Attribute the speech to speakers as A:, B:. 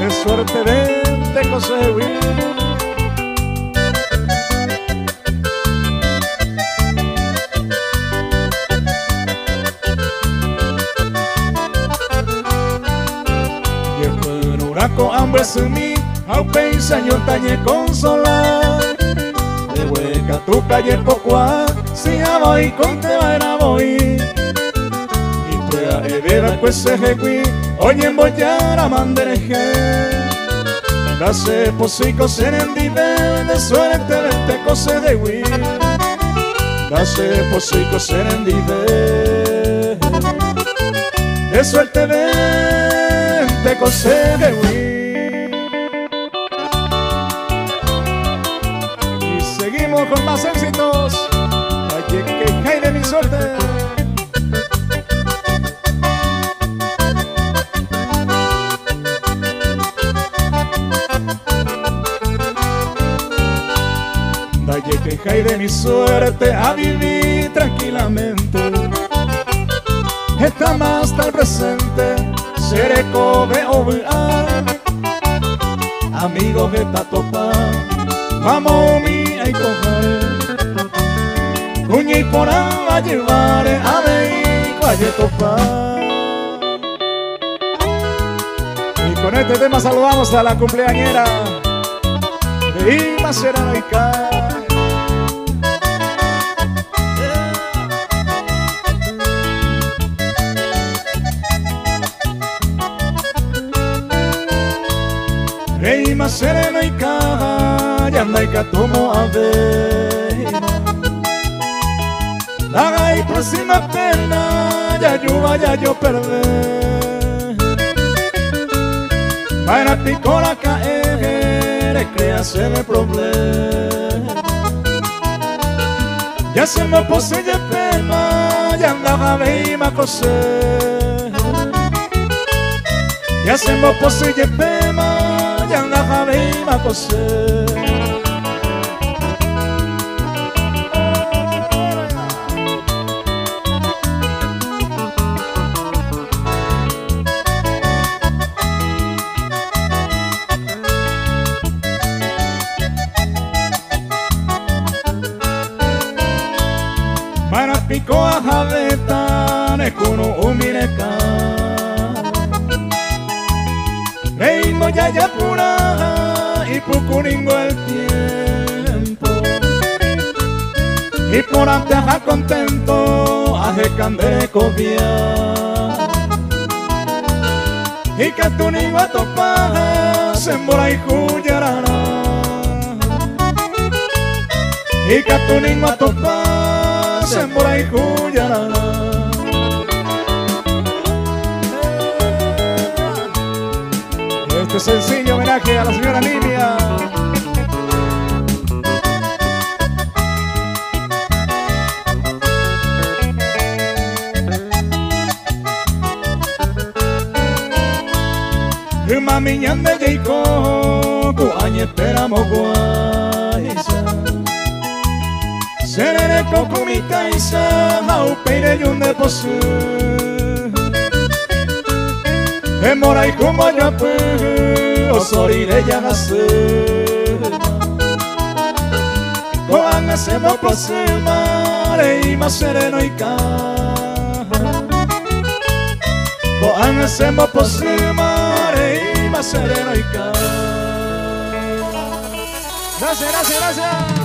A: de suerte de conseguir. Y el penuraco hambre sin mí, au pensa yo talle consolar. De hueca tu calle poco si a voy con te va a voy. Evera queste qui, ogni imbogliara mandereje. Da se posico se ne dive, de suerte vente cose de qui. Da se posico se ne dive, de suerte vente cose de qui. Y seguimos con más éxitos. Ay, que hay de mi suerte. Dalle queja y de mi suerte a vivir tranquilamente. Esta más hasta el presente seré come obrar. Amigos esta topa vamos mi a coger. Cuña y por a llevar a ver calle topa. Y con este tema saludamos a la cumpleañera de Ima Seraica. Ima sereno y caja, ya anda y catomo a ver. Haga y próxima pena, ya yo vaya yo perder. Para ti con la caer, créase de problema. Ya se me posee pena, ya andaba a ver y me acosé. Ya se me posee pena, ya andaba a ver y me acosé. Para pico a javeta, necuno umireka. Reino ya ya pura y pucuringo el tiempo. Y por antes a contento, a jecandere cobia. Y que tu niño a topa, se embora y juyarana. Y que tu niño a topa, se embora y juyarana. Este sencillo homenaje a la señora Ninia. Mami ñande yeiko, kuañe esperamos guaysa. Serere kokumi kaisa, haupeire yunde posu. Emora y como yo pues, osorire ya nace. Koan hacemos mare y más sereno y caja. Koan hacemos mare y más sereno y caja. Gracias, gracias, gracias.